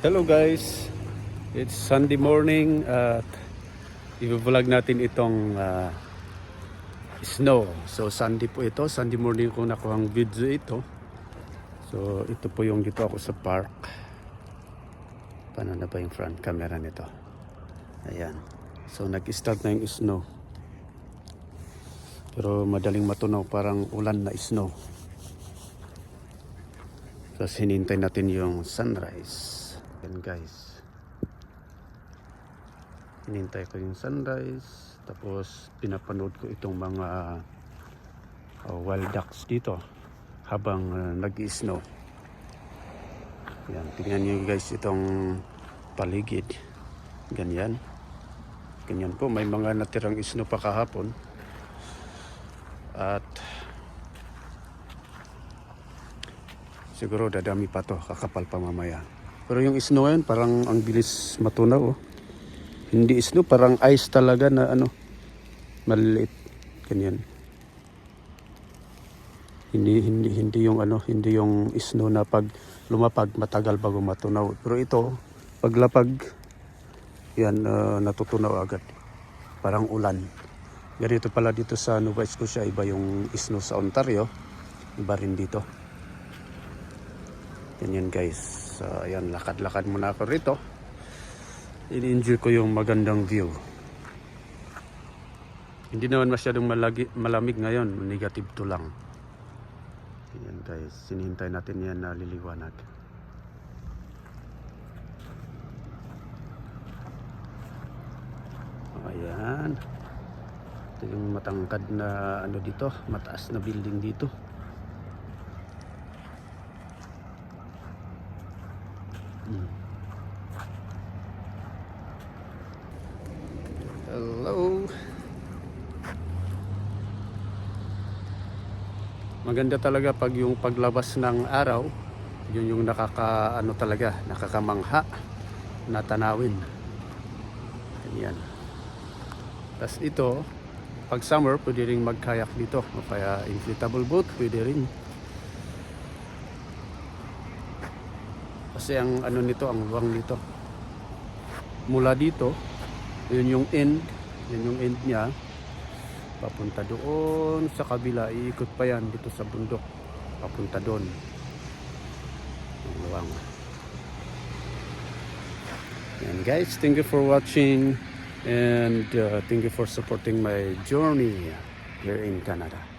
Hello guys, it's Sunday morning at i-vlog natin itong snow. So Sunday po ito, Sunday morning ko nakuha ang video ito. So ito po yung dito ako sa park. Paano na ba yung front camera nito? Ayan. So nag-start na yung snow. Pero madaling matunaw, parang ulan na snow. Tapos hinintay natin yung sunrise. Yan guys, hinintay ko yung sunrise, tapos pinapanood ko itong mga wild ducks dito habang nag-i-snow. Yan, tingnan nyo guys itong paligid, ganyan po, may mga natirang snow pa kahapon at siguro dadami pa to, kakapal pa mamaya. Pero yung snow yan, parang ang bilis matunaw. Oh. Hindi snow, parang ice talaga na maliliit. Ganyan. Hindi yung snow na pag lumapag matagal bago matunaw. Pero ito, paglapag, yan, natutunaw agad. Parang ulan. Ganito pala dito sa Nova Scotia, iba yung snow sa Ontario. Iba rin dito. Ganyan guys. So, ayan, lakad-lakad muna ako rito. I-enjoy ko yung magandang view. Hindi naman masyadong malamig ngayon. Negative 2 lang. Ayan guys, sinihintay natin yan na liliwanag. Ayan. Ito yung matangkad na dito. Mataas na building dito. Hello. Maganda talaga pag yung paglabas ng araw, yun yung nakakamangha na tanawin. Ganyan. Tapos ito, pag summer, pwede rin mag-kayak dito. O kaya inflatable boat, pwede rin. Kasi ang nito, ang luwang nito. Mula dito, yun yung end niya. Papunta doon sa kabila, iikot pa yan dito sa bundok. Papunta doon. Ang luwang. And guys, thank you for watching and thank you for supporting my journey here in Canada.